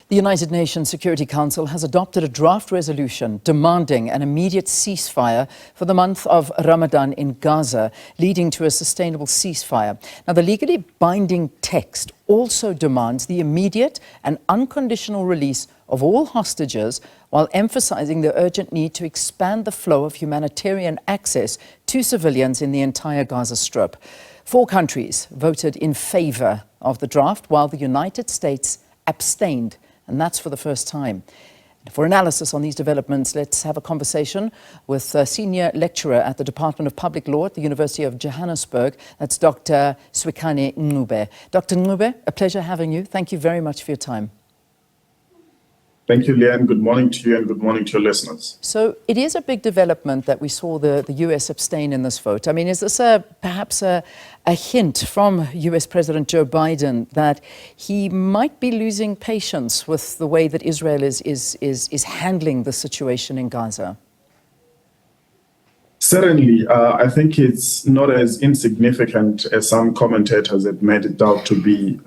The United Nations Security Council has adopted a draft resolution demanding an immediate ceasefire for the month of Ramadan in Gaza, leading to a sustainable ceasefire. Now, the legally binding text also demands the immediate and unconditional release of all hostages, while emphasizing the urgent need to expand the flow of humanitarian access to civilians in the entire Gaza Strip. 4 countries voted in favor of the draft, while the United States abstained. And that's for the first time. For analysis on these developments, let's have a conversation with a senior lecturer at the Department of Public Law at the University of Johannesburg. That's Dr. Swikani Ncube. Dr. Ncube, a pleasure having you. Thank you very much for your time. Thank you, Leanne. Good morning to you and good morning to your listeners. So it is a big development that we saw the US abstain in this vote. I mean, is this perhaps a hint from US President Joe Biden that he might be losing patience with the way that Israel is handling the situation in Gaza? Certainly, I think it's not as insignificant as some commentators have made it out to be,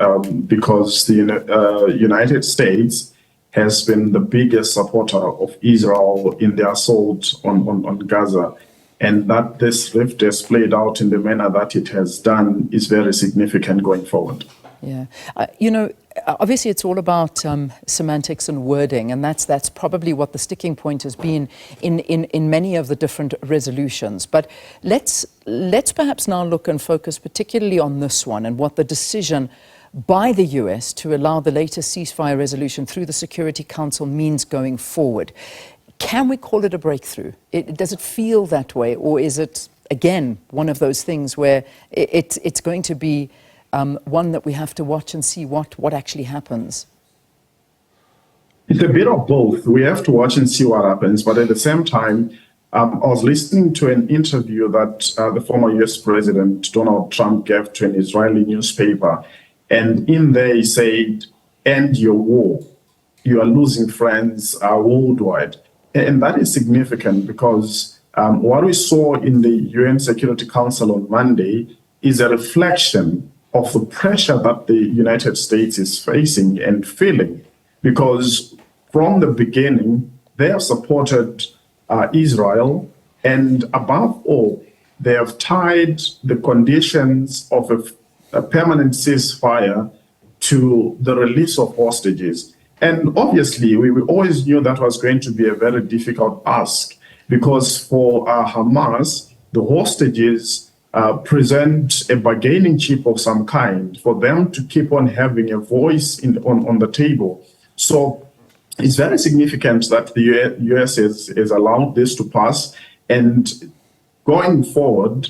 because the United States has been the biggest supporter of Israel in the assault on Gaza. And that this rift has played out in the manner that it has done is very significant going forward. Yeah. Obviously it's all about semantics and wording, and that's probably what the sticking point has been in many of the different resolutions. But let's perhaps now look and focus particularly on this one and what the decision by the US to allow the latest ceasefire resolution through the Security Council means going forward. Can we call it a breakthrough? Does it feel that way, or is it, again, one of those things where it's going to be one that we have to watch and see what actually happens? It's a bit of both. We have to watch and see what happens, but at the same time, I was listening to an interview that the former US President Donald Trump gave to an Israeli newspaper. And in there he said, end your war. You are losing friends worldwide. And that is significant because what we saw in the UN Security Council on Monday is a reflection of the pressure that the United States is facing and feeling. Because from the beginning, they have supported Israel, and above all, they have tied the conditions of a permanent ceasefire to the release of hostages. And obviously, we always knew that was going to be a very difficult ask, because for Hamas, the hostages present a bargaining chip of some kind for them to keep on having a voice on the table. So it's very significant that the US has allowed this to pass. And going forward,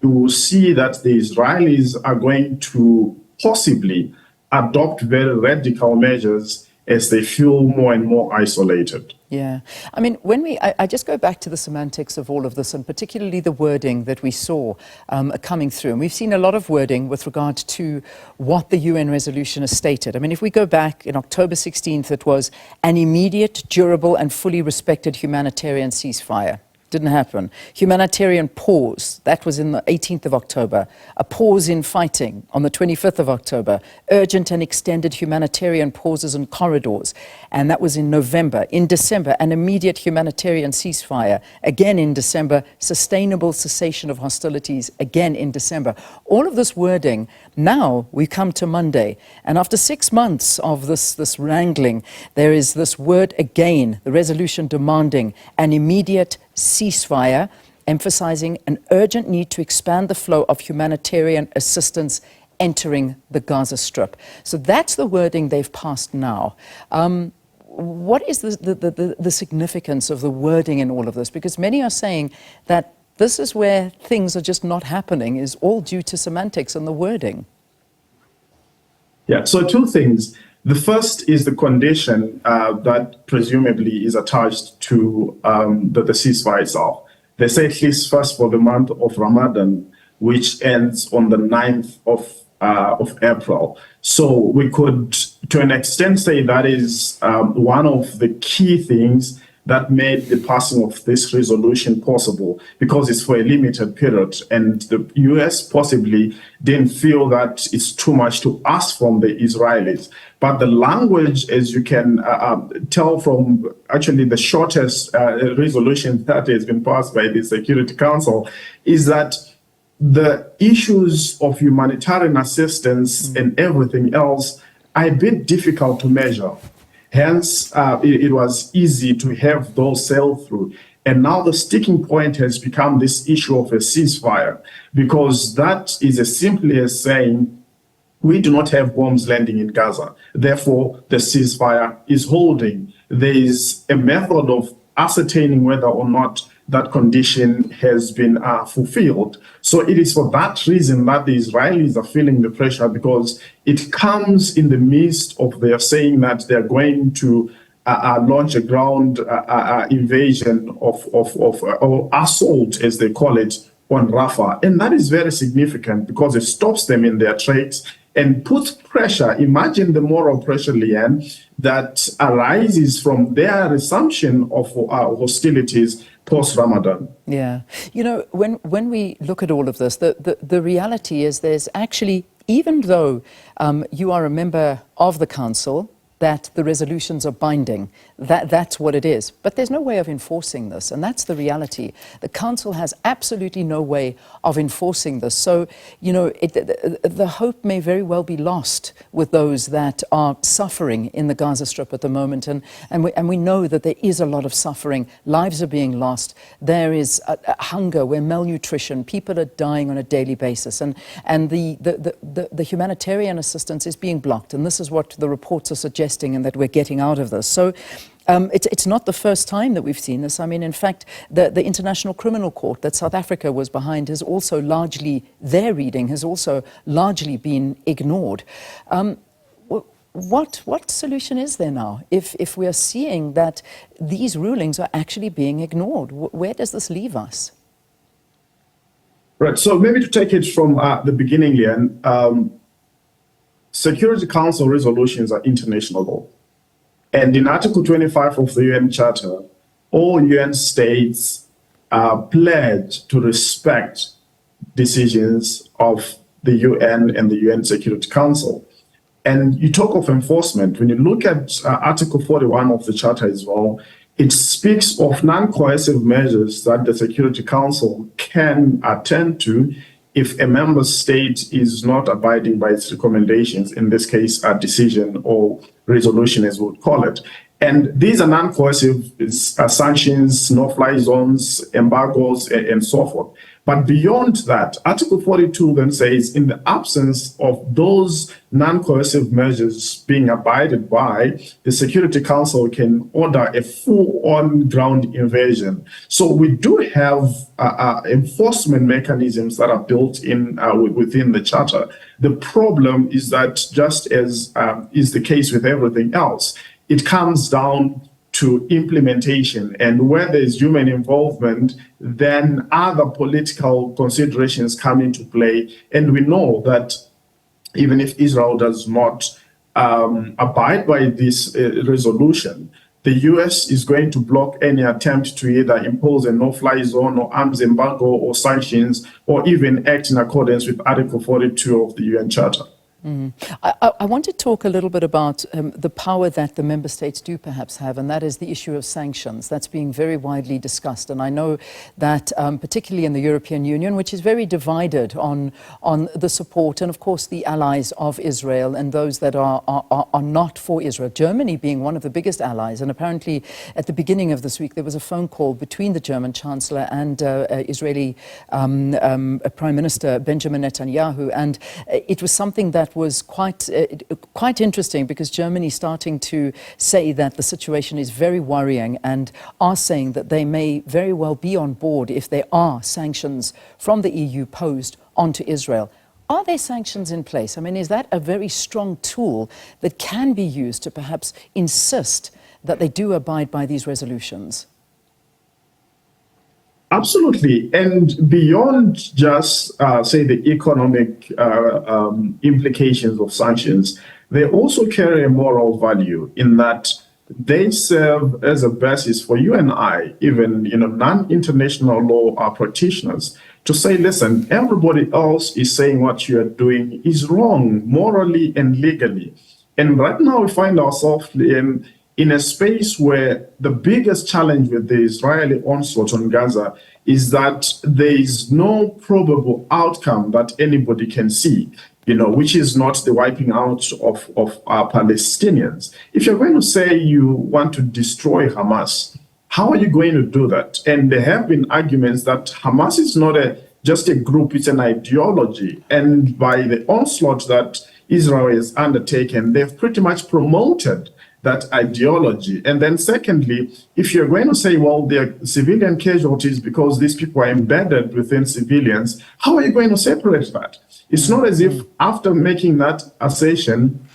you will see that the Israelis are going to possibly adopt very radical measures as they feel more and more isolated. Yeah. I mean, I just go back to the semantics of all of this, and particularly the wording that we saw coming through. And we've seen a lot of wording with regard to what the UN resolution has stated. I mean, if we go back in October 16th, it was an immediate, durable and fully respected humanitarian ceasefire. Didn't happen. Humanitarian pause, that was in the 18th of October. A pause in fighting on the 25th of October. Urgent and extended humanitarian pauses and corridors, and that was in November. In December, an immediate humanitarian ceasefire. Again in December, sustainable cessation of hostilities. Again in December. All of this wording, now we come to Monday, and after 6 months of this wrangling, there is this word again, the resolution demanding an immediate ceasefire, emphasizing an urgent need to expand the flow of humanitarian assistance entering the Gaza Strip. So that's the wording they've passed now. What is the significance of the wording in all of this? Because many are saying that this is where things are just not happening, is all due to semantics and the wording. Yeah, so 2 things. The first is the condition that presumably is attached to the ceasefire itself. They say at least first for the month of Ramadan, which ends on the 9th of April. So we could, to an extent, say that is one of the key things that made the passing of this resolution possible, because it's for a limited period. And the US possibly didn't feel that it's too much to ask from the Israelis. But the language, as you can tell from actually the shortest resolution that has been passed by the Security Council, is that the issues of humanitarian assistance and everything else are a bit difficult to measure. Hence, it was easy to have those sail through. And now the sticking point has become this issue of a ceasefire, because that is as simply as saying, we do not have bombs landing in Gaza. Therefore, the ceasefire is holding. There is a method of ascertaining whether or not that condition has been fulfilled. So it is for that reason that the Israelis are feeling the pressure, because it comes in the midst of their saying that they're going to launch a ground invasion or assault, as they call it, on Rafah. And that is very significant, because it stops them in their tracks and puts pressure. Imagine the moral pressure, Leanne, that arises from their resumption of hostilities post-Ramadan. Yeah. You know, when we look at all of this, the reality is there's actually, even though you are a member of the council, that the resolutions are binding. That's what it is. But there's no way of enforcing this, and that's the reality. The council has absolutely no way of enforcing this. So, you know, the hope may very well be lost with those that are suffering in the Gaza Strip at the moment. And we know that there is a lot of suffering. Lives are being lost. There is hunger, where malnutrition, people are dying on a daily basis. And the humanitarian assistance is being blocked. And this is what the reports are suggesting, and that we're getting out of this. So it's not the first time that we've seen this. I mean, in fact, the International Criminal Court that South Africa was behind has also largely, their reading has also largely been ignored. What solution is there now if we are seeing that these rulings are actually being ignored? Where does this leave us? Right. So maybe to take it from the beginning, Leanne, Security Council resolutions are international law. And in Article 25 of the UN Charter, all UN states are pledged to respect decisions of the UN and the UN Security Council. And you talk of enforcement. When you look at Article 41 of the Charter as well, it speaks of non-coercive measures that the Security Council can attend to if a member state is not abiding by its recommendations, in this case, a decision or resolution, as we would call it. And these are non-coercive sanctions, no-fly zones, embargoes, and so forth. But beyond that, Article 42 then says, in the absence of those non-coercive measures being abided by, the Security Council can order a full-on ground invasion. So we do have enforcement mechanisms that are built in within the Charter. The problem is that, just as is the case with everything else, it comes down to implementation, and where there's human involvement, then other political considerations come into play. And we know that even if Israel does not abide by this resolution, the US is going to block any attempt to either impose a no-fly zone or arms embargo or sanctions, or even act in accordance with Article 42 of the UN Charter. I want to talk a little bit about the power that the member states do perhaps have, and that is the issue of sanctions. That's being very widely discussed, and I know that particularly in the European Union, which is very divided on the support and, of course, the allies of Israel and those that are not for Israel. Germany being one of the biggest allies, and apparently at the beginning of this week there was a phone call between the German Chancellor and Israeli Prime Minister Benjamin Netanyahu, and it was something that was quite interesting, because Germany starting to say that the situation is very worrying and are saying that they may very well be on board if there are sanctions from the EU posed onto Israel. Are there sanctions in place? I mean, is that a very strong tool that can be used to perhaps insist that they do abide by these resolutions? Absolutely. And beyond just, say, the economic implications of sanctions, they also carry a moral value, in that they serve as a basis for you and I, even non-international law practitioners, to say, listen, everybody else is saying what you are doing is wrong, morally and legally. And right now we find ourselves in a space where the biggest challenge with the Israeli onslaught on Gaza is that there is no probable outcome that anybody can see, which is not the wiping out of our Palestinians. If you're going to say you want to destroy Hamas, how are you going to do that? And there have been arguments that Hamas is not just a group, it's an ideology. And by the onslaught that Israel has undertaken, they've pretty much promoted that ideology. And then secondly, if you're going to say, well, there are civilian casualties because these people are embedded within civilians, how are you going to separate that? It's not as if after making that assertion,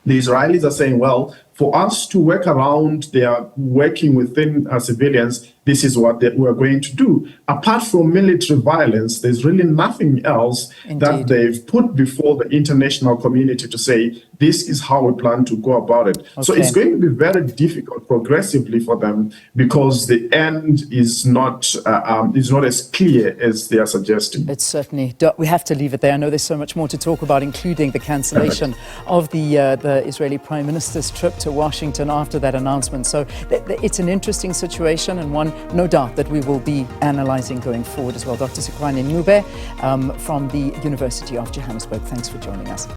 the Israelis are saying, well, for us to work around their working within civilians, this is what we're going to do. Apart from military violence, there's really nothing else that they've put before the international community to say, this is how we plan to go about it. Okay. So it's going to be very difficult progressively for them because the end is not as clear as they are suggesting. It's certainly, we have to leave it there. I know there's so much more to talk about, including the cancellation of the Israeli Prime Minister's trip to Washington after that announcement. So it's an interesting situation, and one, no doubt, that we will be analysing going forward as well. Dr. Swikani Ncube from the University of Johannesburg, thanks for joining us.